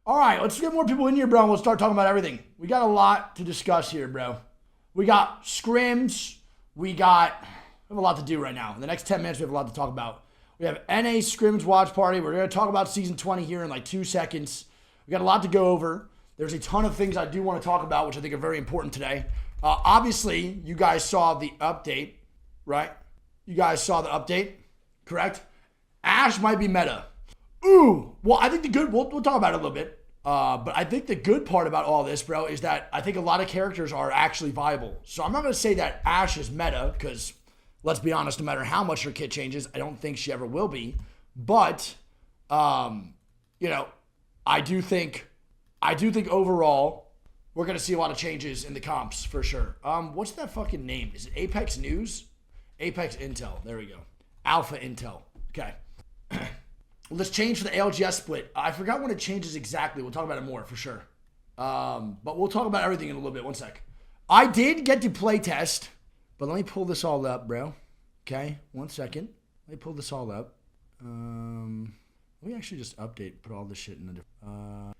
All right, let's get more people in here, bro, and we'll start talking about everything. We got a lot to discuss here, bro. We got scrims. We have a lot to do right now. In the next 10 minutes, we have a lot to talk about. We have NA Scrims Watch Party. We're going to talk about Season 20 here in like 2 seconds. We got a lot to go over. There's a ton of things I do want to talk about, which I think are very important today. Obviously, you guys saw the update, right? You guys saw the update, correct? Ashe might be meta. Ooh, well, I think we'll talk about it a little bit. But I think the good part about all this, bro, is that I think a lot of characters are actually viable. So I'm not going to say that Ashe is meta, because let's be honest, no matter how much her kit changes, I don't think she ever will be. But, you know, I do think overall we're going to see a lot of changes in the comps for sure. What's that fucking name? Is it Apex News? Apex Intel. There we go. Alpha Intel. Okay. Well, let's change for the ALGS split. I forgot when it changes exactly. We'll talk about it more for sure. But we'll talk about everything in a little bit. One sec. I did get to play test, but let me pull this all up, bro. Okay, 1 second. Let me pull this all up. Let me actually just put all this shit in the different.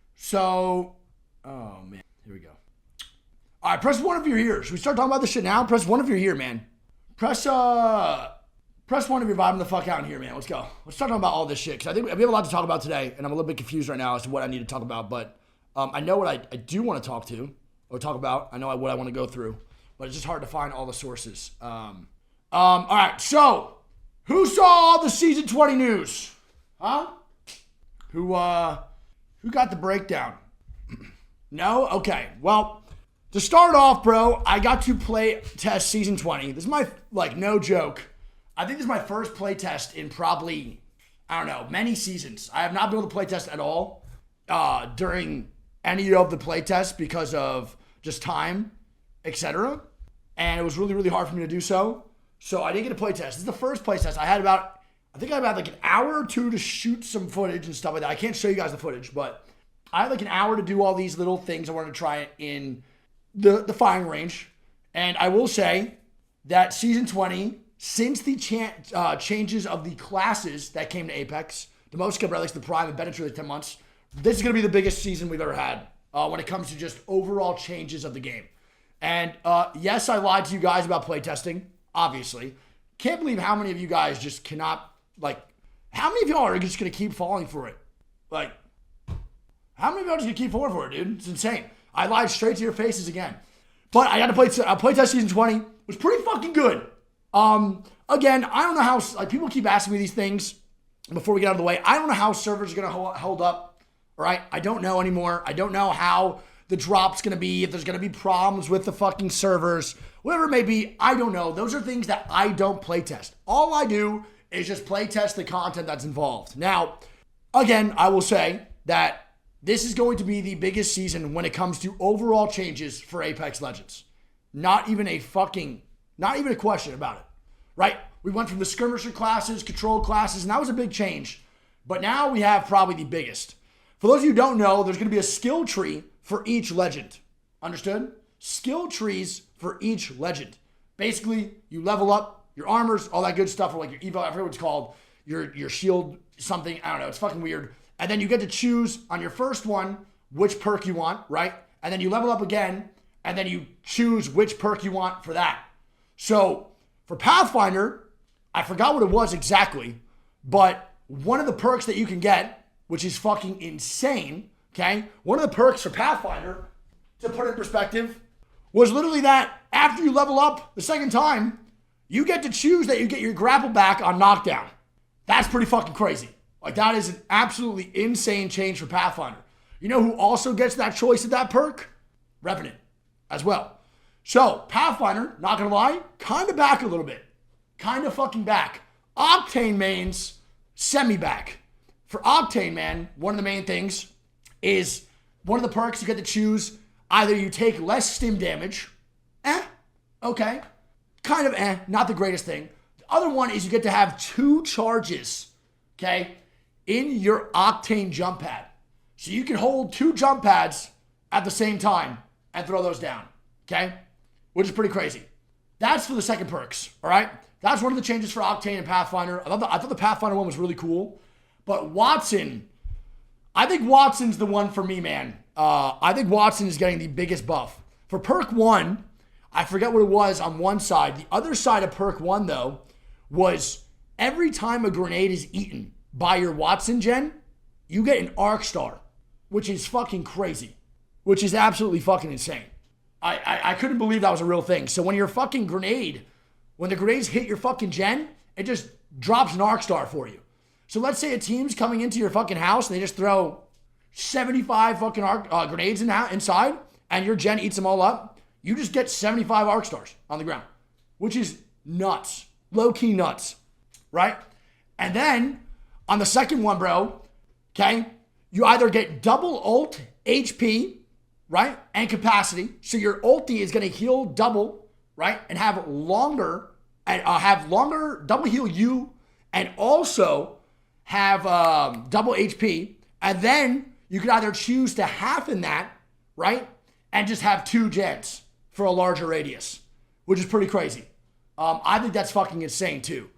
Oh man, here we go. All right, press 1 if you're here. Should we start talking about this shit now? Press 1 if you're here, man. Press 1 if you're vibing the fuck out in here, man. Let's go. Let's start talking about all this shit, because I think we have a lot to talk about today, and I'm a little bit confused right now as to what I need to talk about, but I know what I do want to talk about. I know what I want to go through, but it's just hard to find all the sources. All right, so who saw all the Season 20 news? Huh? Who got the breakdown? No? Okay. Well, to start off, bro, I got to play test Season 20. This is my, no joke, I think this is my first play test in probably, I don't know, many seasons. I have not been able to play test at all during any of the play tests because of just time, etc. And it was really, really hard for me to do so. So I didn't get a play test. This is the first play test. I had about like an hour or two to shoot some footage and stuff like that. I can't show you guys the footage, but I had like an hour to do all these little things I wanted to try in the firing range. And I will say that Season 20, since the changes of the classes that came to Apex, the most skill relics, the prime, and Bennett, really 10 months, this is going to be the biggest season we've ever had when it comes to just overall changes of the game. And yes, I lied to you guys about playtesting, obviously. Can't believe how many of you guys just cannot, how many of y'all are just going to keep falling for it? How many of y'all are just going to keep falling for it, dude? It's insane. I lied straight to your faces again. But I got to playtest Season 20. It was pretty fucking good. Again, I don't know how, people keep asking me these things before we get out of the way. I don't know how servers are going to hold up, right? I don't know anymore. I don't know how the drop's going to be, if there's going to be problems with the fucking servers, whatever it may be. I don't know. Those are things that I don't playtest. All I do is just playtest the content that's involved. Now, again, I will say that this is going to be the biggest season when it comes to overall changes for Apex Legends. Not even a question about it, right? We went from the skirmisher classes, control classes, and that was a big change. But now we have probably the biggest. For those of you who don't know, there's going to be a skill tree for each legend. Understood? Skill trees for each legend. Basically, you level up your armors, all that good stuff, or your evo, I forget what it's called, your shield something, I don't know, it's fucking weird. And then you get to choose on your first one which perk you want, right? And then you level up again, and then you choose which perk you want for that. So for Pathfinder, I forgot what it was exactly, but one of the perks that you can get, which is fucking insane, okay? One of the perks for Pathfinder, to put it in perspective, was literally that after you level up the second time, you get to choose that you get your grapple back on knockdown. That's pretty fucking crazy. That is an absolutely insane change for Pathfinder. You know who also gets that choice of that perk? Revenant as well. So, Pathfinder, not gonna lie, kind of back a little bit. Kind of fucking back. Octane mains, semi-back. For Octane, man, one of the main things is one of the perks you get to choose, either you take less stim damage, okay, kind of not the greatest thing. The other one is you get to have 2 charges, okay, in your Octane jump pad. So you can hold 2 jump pads at the same time and throw those down, okay? Which is pretty crazy. That's for the second perks, all right? That's one of the changes for Octane and Pathfinder. I thought the Pathfinder one was really cool. But Wattson, I think Wattson's the one for me, man. I think Wattson is getting the biggest buff. For perk 1, I forget what it was on one side. The other side of perk 1, though, was every time a grenade is eaten by your Wattson gen, you get an arc star, which is fucking crazy, which is absolutely fucking insane. I couldn't believe that was a real thing. So when your fucking grenade, when the grenades hit your fucking gen, it just drops an arc star for you. So let's say a team's coming into your fucking house and they just throw 75 fucking grenades inside and your gen eats them all up. You just get 75 arc stars on the ground, which is nuts. Low-key nuts, right? And then on the second one, bro, okay, you either get double ult HP, right, and capacity. So your ulti is going to heal double, right, and have longer double heal you, and also have double HP. And then you could either choose to half in that, right, and just have 2 gens for a larger radius, which is pretty crazy. I think that's fucking insane too.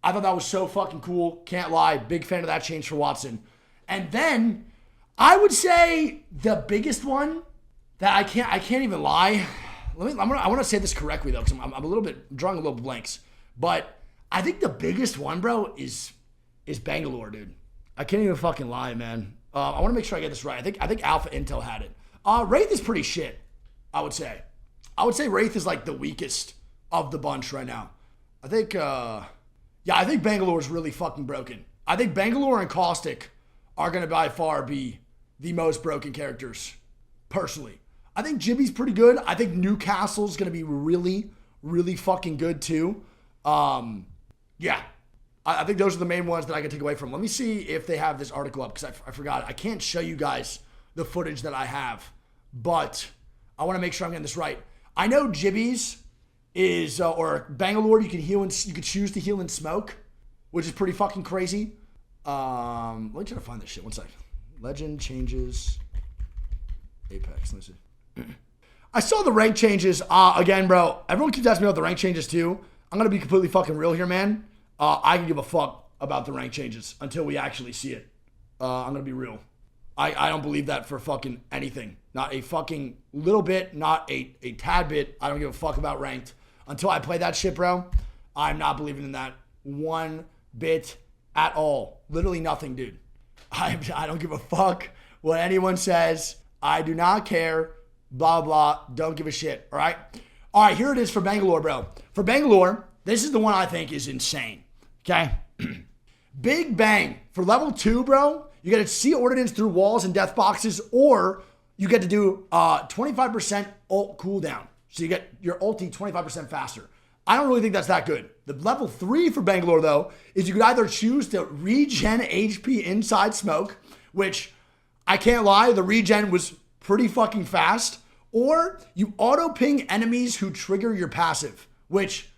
I thought that was so fucking cool. Can't lie. Big fan of that change for Wattson. And then I would say the biggest one that I can't even lie. I want to say this correctly though, because I'm drawing a little blanks. But I think the biggest one, bro, is Bangalore, dude. I can't even fucking lie, man. I want to make sure I get this right. I think Alpha Intel had it. Wraith is pretty shit, I would say. I would say Wraith is like the weakest of the bunch right now. I think Bangalore is really fucking broken. I think Bangalore and Caustic are going to by far be the most broken characters, personally. I think Jibby's pretty good. I think Newcastle's going to be really, really fucking good too. Yeah. I think those are the main ones that I can take away from. Let me see if they have this article up, because I forgot. I can't show you guys the footage that I have, but I want to make sure I'm getting this right. I know Jibby's is, or Bangalore, you could choose to heal in smoke, which is pretty fucking crazy. Let me try to find this shit. One sec. Legend changes. Apex. Let me see. I saw the rank changes. Again, bro, everyone keeps asking me about the rank changes too. I'm going to be completely fucking real here, man. I can give a fuck about the rank changes until we actually see it. I'm going to be real. I don't believe that for fucking anything. Not a fucking little bit, not a tad bit. I don't give a fuck about ranked. Until I play that shit, bro, I'm not believing in that one bit at all. Literally nothing, dude. I don't give a fuck what anyone says. I do not care. Blah, blah. Don't give a shit. All right? All right, here it is for Bangalore, bro. For Bangalore, this is the one I think is insane. Okay? Big Bang. For level 2, bro, you get to see ordnance through walls and death boxes, or you get to do 25% ult cooldown. So you get your ulti 25% faster. I don't really think that's that good. The level 3 for Bangalore, though, is you could either choose to regen HP inside smoke, which I can't lie, the regen was pretty fucking fast, or you auto ping enemies who trigger your passive, which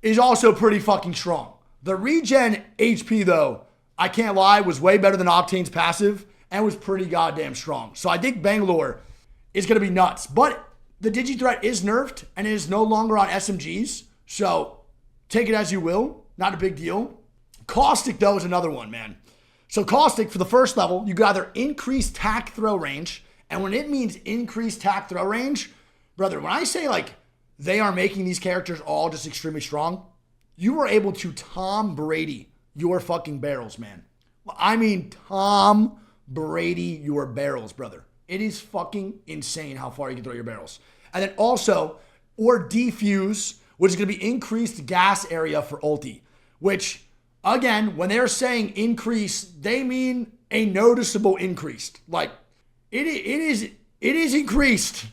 is also pretty fucking strong. The regen HP, though, I can't lie, was way better than Octane's passive and was pretty goddamn strong. So I think Bangalore is going to be nuts. But the Digi-Threat is nerfed and it is no longer on SMGs. So take it as you will. Not a big deal. Caustic, though, is another one, man. So Caustic, for the first level, you could either increase tack throw range. And when it means increased tack throw range, brother, when I say like they are making these characters all just extremely strong, you are able to Tom Brady your fucking barrels, man. I mean, Tom Brady your barrels, brother. It is fucking insane how far you can throw your barrels. And then also, or defuse, which is going to be increased gas area for ulti, which, again, when they're saying increase, they mean a noticeable increase. Like, it is increased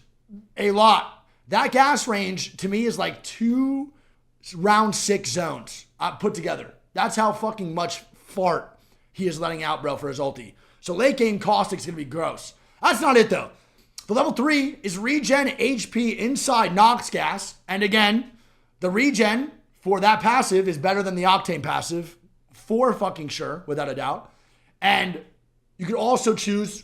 a lot. That gas range, to me, is like 2 round 6 zones put together. That's how fucking much fart he is letting out, bro, for his ulti. So late game Caustic's going to be gross. That's not it, though. The level 3 is regen HP inside Nox gas. And again, the regen for that passive is better than the Octane passive, for fucking sure, without a doubt. And you could also choose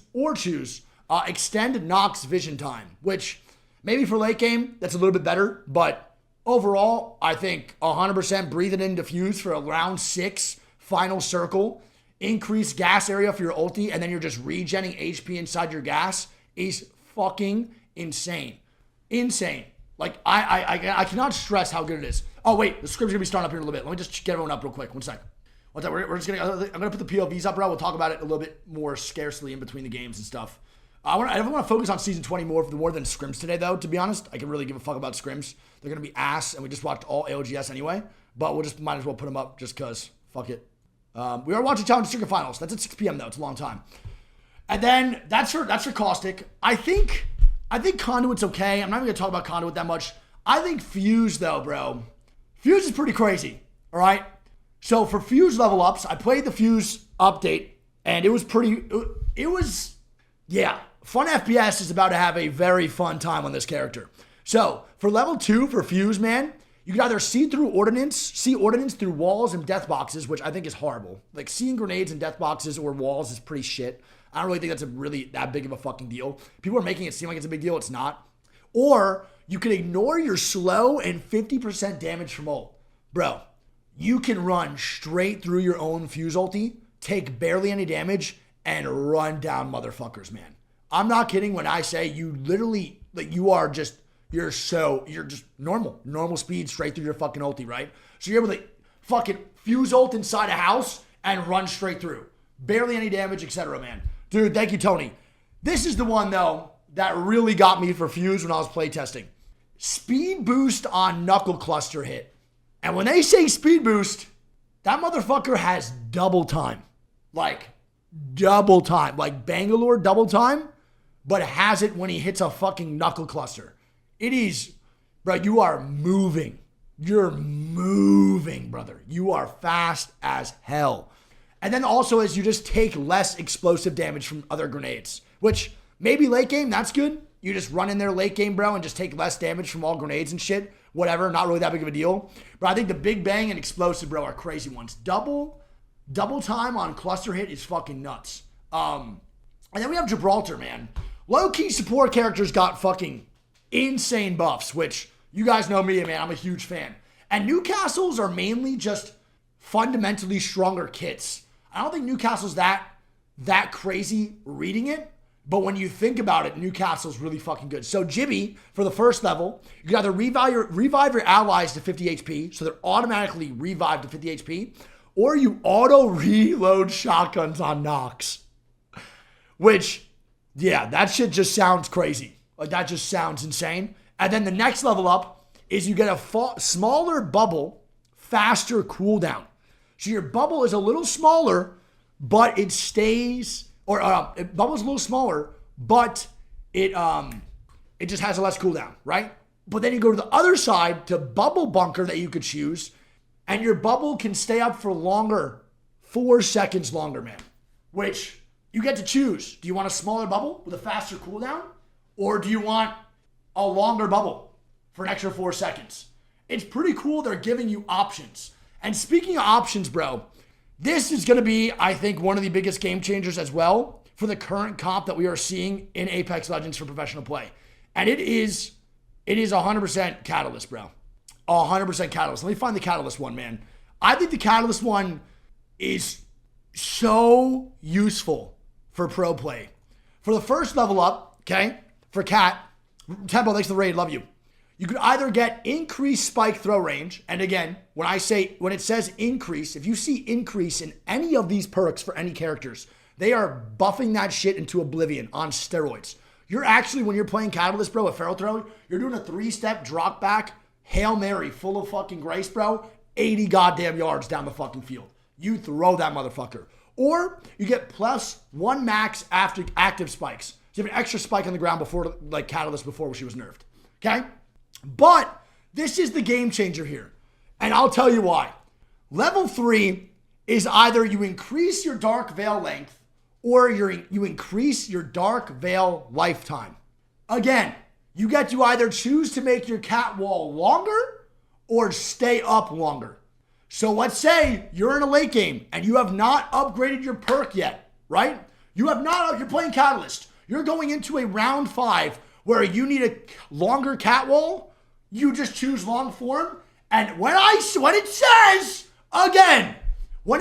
extend Nox vision time, which maybe for late game, that's a little bit better. But overall, I think 100% breathe it in diffuse for a round 6 final circle increased gas area for your ulti, and then you're just regenning HP inside your gas is fucking insane. Insane. Like, I cannot stress how good it is. Oh, wait, the script's gonna be starting up here in a little bit. Let me just get everyone up real quick. One sec. We're just gonna, I'm gonna put the POVs up, bro. We'll talk about it a little bit more scarcely in between the games and stuff. I don't want to focus on season 20 more than scrims today, though, to be honest. I can really give a fuck about scrims. They're gonna be ass, and we just watched all ALGS anyway. But we'll just might as well put them up just because. Fuck it. We are watching Challenge Circuit Finals. That's at 6 p.m. though. It's a long time. And then that's for Caustic. I think Conduit's okay. I'm not even gonna talk about Conduit that much. I think Fuse though, bro. Fuse is pretty crazy. All right. So for Fuse level ups, I played the Fuse update, and it was pretty. It was, yeah. Fun FPS is about to have a very fun time on this character. So for level 2 for Fuse, man, you can either see ordnance through walls and death boxes, which I think is horrible. Like seeing grenades and death boxes or walls is pretty shit. I don't really think that's that big of a fucking deal. People are making it seem like it's a big deal. It's not. Or you can ignore your slow and 50% damage from ult. Bro, you can run straight through your own Fuse ulti, take barely any damage, and run down motherfuckers, man. I'm not kidding when I say you literally, like you're just normal speed straight through your fucking ulti, right? So you're able to fucking Fuse ult inside a house and run straight through. Barely any damage, etc., man. Dude, thank you, Tony. This is the one, though, that really got me for Fuse when I was playtesting. Speed boost on Knuckle Cluster hit. And when they say speed boost, that motherfucker has double time. Like, double time. Like Bangalore double time, but has it when he hits a fucking Knuckle Cluster. It is, bro, you are moving. You're moving, brother. You are fast as hell. And then also as you just take less explosive damage from other grenades, which maybe late game, that's good. You just run in there late game, bro, and just take less damage from all grenades and shit. Whatever, not really that big of a deal. But I think the Big Bang and Explosive, bro, are crazy ones. Double time on cluster hit is fucking nuts. And then we have Gibraltar, man. Low-key support characters got fucking insane buffs, which you guys know me, man. I'm a huge fan. And Newcastles are mainly just fundamentally stronger kits. I don't think Newcastle's that crazy reading it, but when you think about it, Newcastle's really fucking good. So Jibby, for the first level, you can either revive your allies to 50 HP, so they're automatically revived to 50 HP, or you auto-reload shotguns on Nox. Which, yeah, that shit just sounds crazy. Like, that just sounds insane. And then the next level up is you get a smaller bubble, faster cooldown. So your bubble is a little smaller, but it stays, bubble's a little smaller, but it just has a less cooldown, right? But then you go to the other side to bubble bunker that you could choose, and your bubble can stay up for longer, 4 seconds longer, man. Which you get to choose. Do you want a smaller bubble with a faster cooldown, or do you want a longer bubble for an extra 4 seconds? It's pretty cool. They're giving you options. And speaking of options, bro, this is going to be, I think, one of the biggest game changers as well for the current comp that we are seeing in Apex Legends for professional play. And it is 100% Catalyst, bro. 100% Catalyst. Let me find the Catalyst one, man. I think the Catalyst one is so useful for pro play. For the first level up, okay, for Cat, Tempo, thanks for the raid, love you. You could either get increased spike throw range, and again, when it says increase, if you see increase in any of these perks for any characters, they are buffing that shit into oblivion on steroids. You're actually, when you're playing Catalyst, bro, a Feral Throw, you're doing a 3-step drop back, Hail Mary, full of fucking grace, bro, 80 goddamn yards down the fucking field. You throw that motherfucker. Or you get +1 max after active spikes. So you have an extra spike on the ground before, like Catalyst before she was nerfed. Okay? But this is the game changer here. And I'll tell you why. Level 3 is either you increase your Dark Veil length or you increase your Dark Veil lifetime. Again, you get to either choose to make your cat wall longer or stay up longer. So let's say you're in a late game and you have not upgraded your perk yet, right? You're playing Catalyst. You're going into a round 5 where you need a longer cat wall. You just choose long form. And when it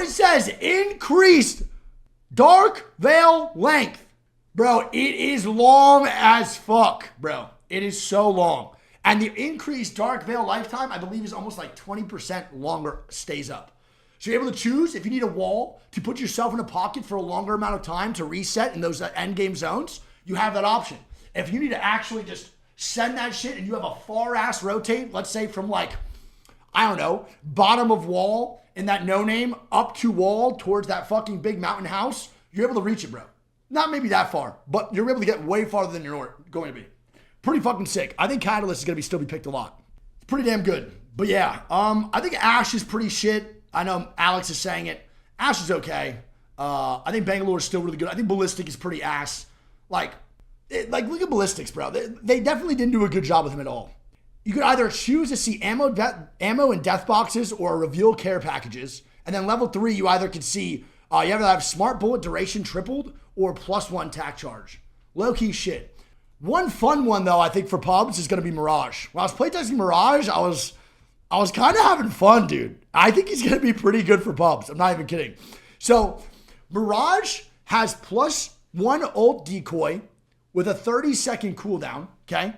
says increased Dark Veil length. Bro, it is long as fuck, bro. It is so long. And the increased Dark Veil lifetime, I believe, is almost like 20% longer, stays up. So you're able to choose if you need a wall to put yourself in a pocket for a longer amount of time to reset in those endgame zones, you have that option. If you need to actually just send that shit and you have a far ass rotate, let's say from like, I don't know, bottom of wall in that no name up to wall towards that fucking big mountain house, you're able to reach it, bro. Not maybe that far, but you're able to get way farther than you're going to be. Pretty fucking sick. I think Catalyst is going to still be picked a lot. It's pretty damn good. But yeah, I think Ash is pretty shit. I know Alex is saying it. Ash is okay. I think Bangalore is still really good. I think Ballistic is pretty ass. Like look at Ballistics, bro. They definitely didn't do a good job with him at all. You could either choose to see ammo and death boxes or reveal care packages. And then level 3, you either could see, you either have smart bullet duration tripled or +1 tack charge. Low-key shit. One fun one, though, I think for pubs is going to be Mirage. When I was playtesting Mirage, I was kind of having fun, dude. I think he's going to be pretty good for pubs. I'm not even kidding. So Mirage has +1 ult decoy with a 30-second cooldown, okay?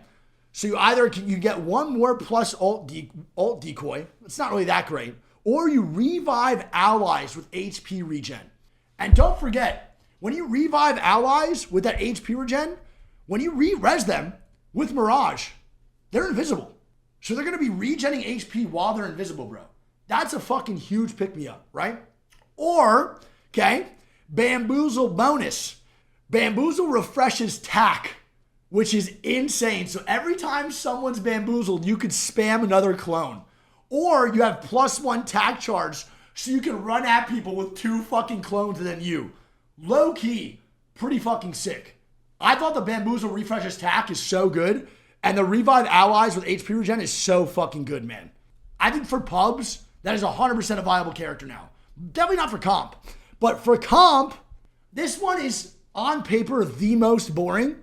So you get one more plus ult decoy. It's not really that great. Or you revive allies with HP regen. And don't forget, when you revive allies with that HP regen, when you re-res them with Mirage, they're invisible. So they're going to be regenning HP while they're invisible, bro. That's a fucking huge pick-me-up, right? Or, okay, Bamboozle bonus. Bamboozle refreshes tack, which is insane. So every time someone's bamboozled, you could spam another clone. Or you have +1 tack charge, so you can run at people with 2 fucking clones and then you. Low key, pretty fucking sick. I thought the Bamboozle refreshes tack is so good, and the revive allies with HP regen is so fucking good, man. I think for pubs, that is 100% a viable character now. Definitely not for comp. But for comp, this one is on paper the most boring,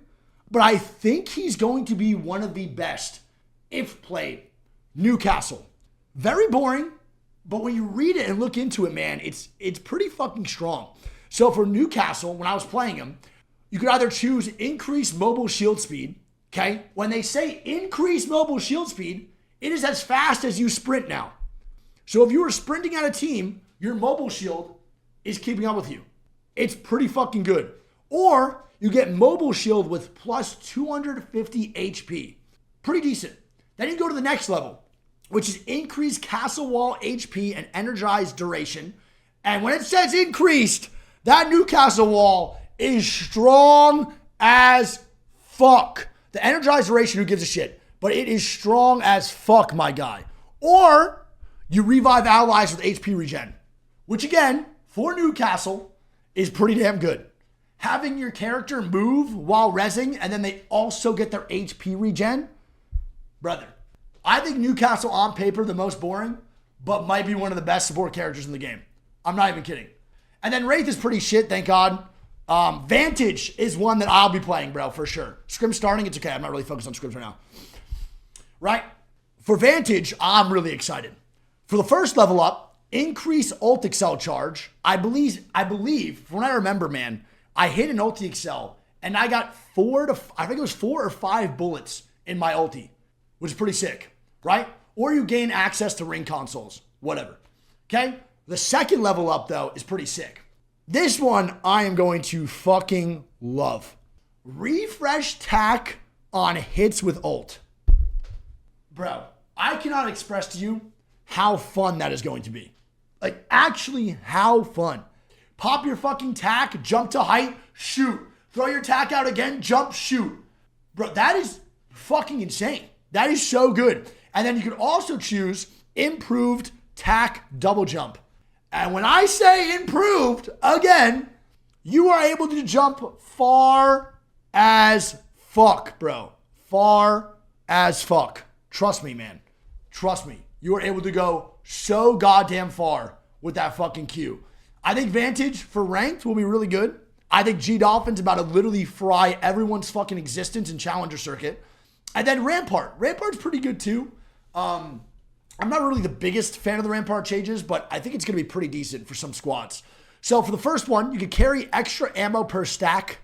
but I think he's going to be one of the best if played. Newcastle. Very boring, but when you read it and look into it, man, it's pretty fucking strong. So for Newcastle, when I was playing him, you could either choose increase mobile shield speed, okay? When they say increase mobile shield speed, it is as fast as you sprint now. So if you were sprinting at a team, your mobile shield is keeping up with you. It's pretty fucking good. Or you get mobile shield with +250 HP. Pretty decent. Then you go to the next level, which is increased castle wall HP and energized duration. And when it says increased, that Newcastle wall is strong as fuck. The energized duration, who gives a shit? But it is strong as fuck, my guy. Or you revive allies with HP regen, which again, for Newcastle, is pretty damn good. Having your character move while rezzing and then they also get their HP regen, brother. I think Newcastle on paper the most boring, but might be one of the best support characters in the game. I'm not even kidding. And then Wraith is pretty shit, thank God. Vantage is one that I'll be playing, bro, for sure. Scrim starting, it's okay. I'm not really focused on scrims right now. Right? For Vantage, I'm really excited. For the first level up, increase ult excel charge. I believe, from what I remember, man, I hit an ulti excel and I got 4 or 5 bullets in my ulti, which is pretty sick, right? Or you gain access to ring consoles, whatever. Okay? The second level up, though, is pretty sick. This one I am going to fucking love. Refresh tack on hits with ult. Bro, I cannot express to you how fun that is going to be. Like, actually, how fun. Pop your fucking tack, jump to height, shoot. Throw your tack out again, jump, shoot. Bro, that is fucking insane. That is so good. And then you can also choose improved tack double jump. And when I say improved, again, you are able to jump far as fuck, bro. Far as fuck. Trust me, man. Trust me. You are able to go so goddamn far with that fucking Q. I think Vantage for ranked will be really good. I think G Dolphin's about to literally fry everyone's fucking existence in Challenger Circuit. And then Rampart. Rampart's pretty good too. I'm not really the biggest fan of the Rampart changes, but I think it's going to be pretty decent for some squads. So for the first one, you can carry extra ammo per stack,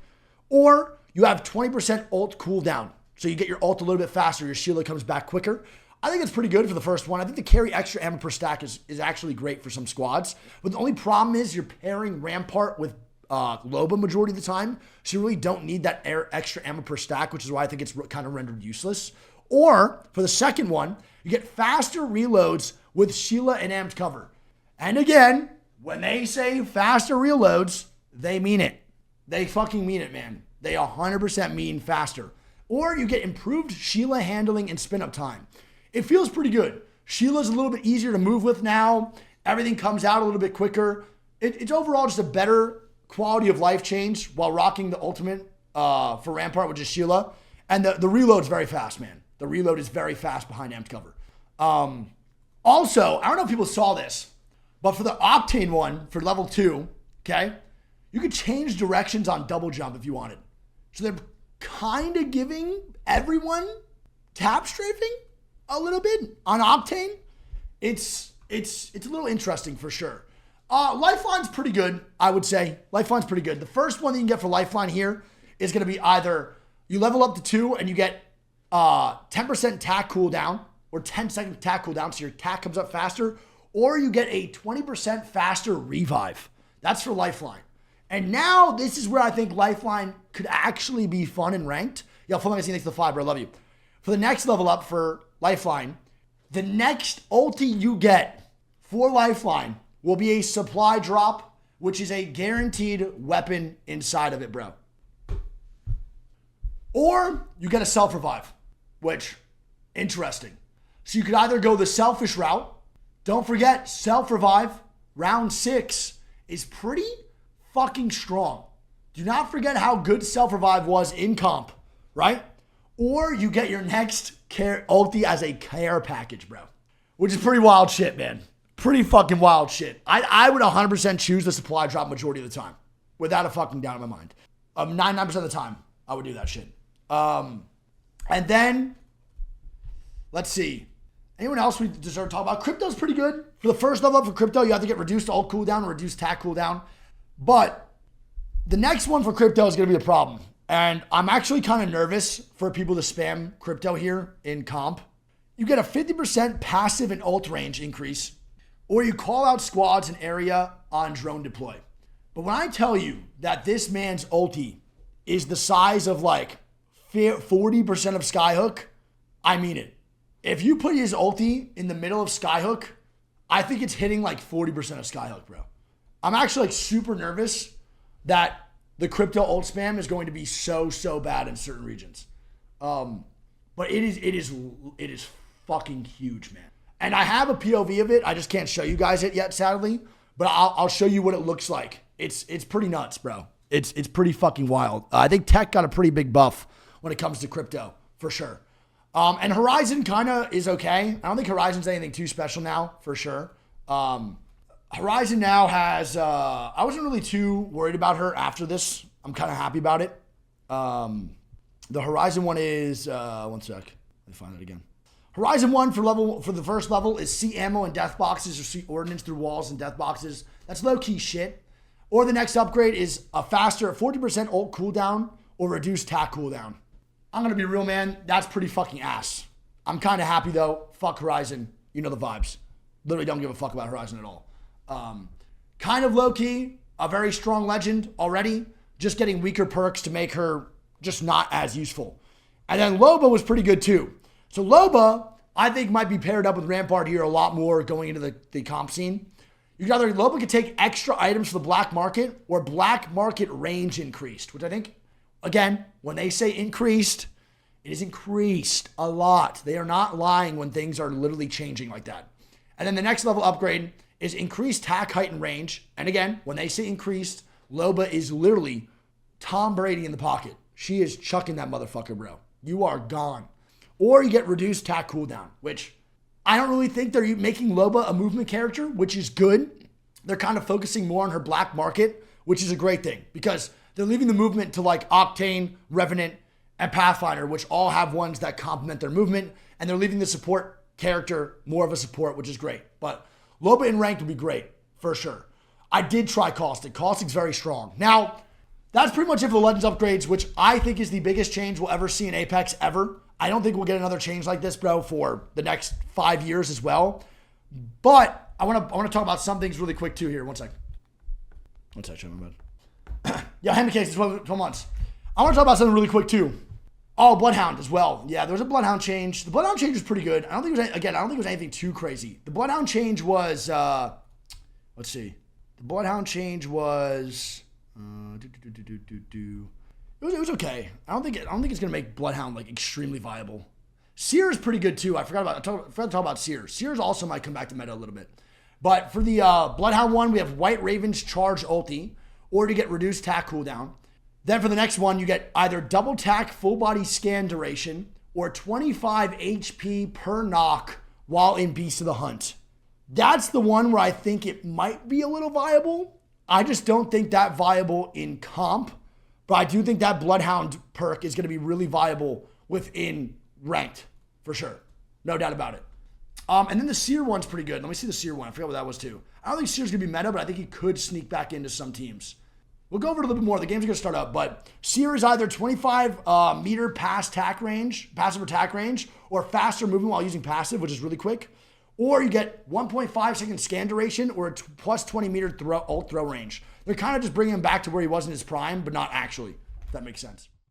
or you have 20% ult cooldown. So you get your ult a little bit faster, your Sheila comes back quicker. I think it's pretty good for the first one. I think the carry extra ammo per stack is actually great for some squads. But the only problem is you're pairing Rampart with Loba majority of the time. So you really don't need that extra ammo per stack, which is why I think it's kind of rendered useless. Or for the second one, you get faster reloads with Sheila and amped cover. And again, when they say faster reloads, they mean it. They fucking mean it, man. They 100% mean faster. Or you get improved Sheila handling and spin up time. It feels pretty good. Sheila's a little bit easier to move with now. Everything comes out a little bit quicker. It's overall just a better quality of life change while rocking the ultimate for Rampart, which is Sheila. And the reload's very fast, man. The reload is very fast behind amped cover. Also, I don't know if people saw this, but for the Octane one, for level 2, okay, you could change directions on double jump if you wanted. So they're kind of giving everyone tap strafing a little bit on Octane. It's a little interesting for sure. Lifeline's pretty good, I would say. Lifeline's pretty good. The first one that you can get for Lifeline here is going to be either you level up to 2 and you get 10% tack cooldown or 10-second tack cooldown, so your tack comes up faster, or you get a 20% faster revive. That's for Lifeline. And now this is where I think Lifeline could actually be fun and ranked. Yo, Full Magazine, thanks to the 5, bro. I love you. For the next level up for Lifeline, the next ulti you get for Lifeline will be a supply drop, which is a guaranteed weapon inside of it, bro. Or you get a self-revive, which, interesting. So you could either go the selfish route. Don't forget, self-revive, round 6, is pretty fucking strong. Do not forget how good self-revive was in comp, right? Or you get your next ulti as a care package, bro. Which is pretty wild shit, man. Pretty fucking wild shit. I would 100% choose the supply drop majority of the time. Without a fucking doubt in my mind. 99% of the time, I would do that shit. And then, let's see. Anyone else we deserve to talk about? Crypto's pretty good. For the first level up for Crypto, you have to get reduced ult cooldown or reduced tack cooldown. But the next one for Crypto is going to be a problem. And I'm actually kind of nervous for people to spam Crypto here in comp. You get a 50% passive and ult range increase, or you call out squads and area on drone deploy. But when I tell you that this man's ulti is the size of like 40% of Skyhook, I mean it. If you put his ulti in the middle of Skyhook, I think it's hitting like 40% of Skyhook, bro. I'm actually like super nervous that the Crypto ult spam is going to be so bad in certain regions. But it is fucking huge, man. And I have a POV of it. I just can't show you guys it yet, sadly. But I'll show you what it looks like. It's pretty nuts, bro. It's pretty fucking wild. I think Tech got a pretty big buff when it comes to Crypto, for sure. And Horizon kind of is okay. I don't think Horizon's anything too special now, for sure. Horizon now has, I wasn't really too worried about her after this. I'm kind of happy about it. The Horizon one is, one sec. Let me find it again. Horizon 1 for the first level is see ammo in death boxes or see ordnance through walls and death boxes. That's low-key shit. Or the next upgrade is a faster 40% ult cooldown or reduced tack cooldown. I'm going to be real, man. That's pretty fucking ass. I'm kind of happy, though. Fuck Horizon. You know the vibes. Literally don't give a fuck about Horizon at all. Kind of low-key, a very strong legend already. Just getting weaker perks to make her just not as useful. And then Loba was pretty good, too. So Loba, I think, might be paired up with Rampart here a lot more going into the comp scene. You can either, Loba could take extra items for the black market or black market range increased, which I think, again, when they say increased, it is increased a lot. They are not lying when things are literally changing like that. And then the next level upgrade is increased tack height and range. And again, when they say increased, Loba is literally Tom Brady in the pocket. She is chucking that motherfucker, bro. You are gone. Or you get reduced tack cooldown, which I don't really think they're making Loba a movement character, which is good. They're kind of focusing more on her black market, which is a great thing because they're leaving the movement to like Octane, Revenant, and Pathfinder, which all have ones that complement their movement, and they're leaving the support character more of a support, which is great. But Loba in ranked would be great, for sure. I did try Caustic. Caustic's very strong. Now, that's pretty much it for the Legends upgrades, which I think is the biggest change we'll ever see in Apex ever. I don't think we'll get another change like this, bro, for the next 5 years as well. But I want to talk about some things really quick too here. One sec. Show my bad. Yeah, hand case is 12 months. I want to talk about something really quick too. Oh, Bloodhound as well. Yeah, there was a Bloodhound change. The Bloodhound change was pretty good. I don't think it was anything too crazy. The Bloodhound change was, let's see. The Bloodhound change was, it was okay. I don't think it's gonna make Bloodhound like extremely viable. Seer is pretty good too. I forgot to talk about Seer. Seer also might come back to meta a little bit. But for the Bloodhound one, we have White Raven's charge ulti, or to get reduced tack cooldown. Then for the next one, you get either double tack full body scan duration or 25 HP per knock while in Beast of the Hunt. That's the one where I think it might be a little viable. I just don't think that viable in comp, but I do think that Bloodhound perk is going to be really viable within ranked, for sure. No doubt about it. And then the Seer one's pretty good. Let me see the Seer one. I forgot what that was too. I don't think Seer's going to be meta, but I think he could sneak back into some teams. We'll go over it a little bit more. The game's going to start up, but Seer is either 25 meter passive attack range, or faster movement while using passive, which is really quick. Or you get 1.5 second scan duration or a plus 20 meter ult throw range. They're kind of just bringing him back to where he was in his prime, but not actually, if that makes sense.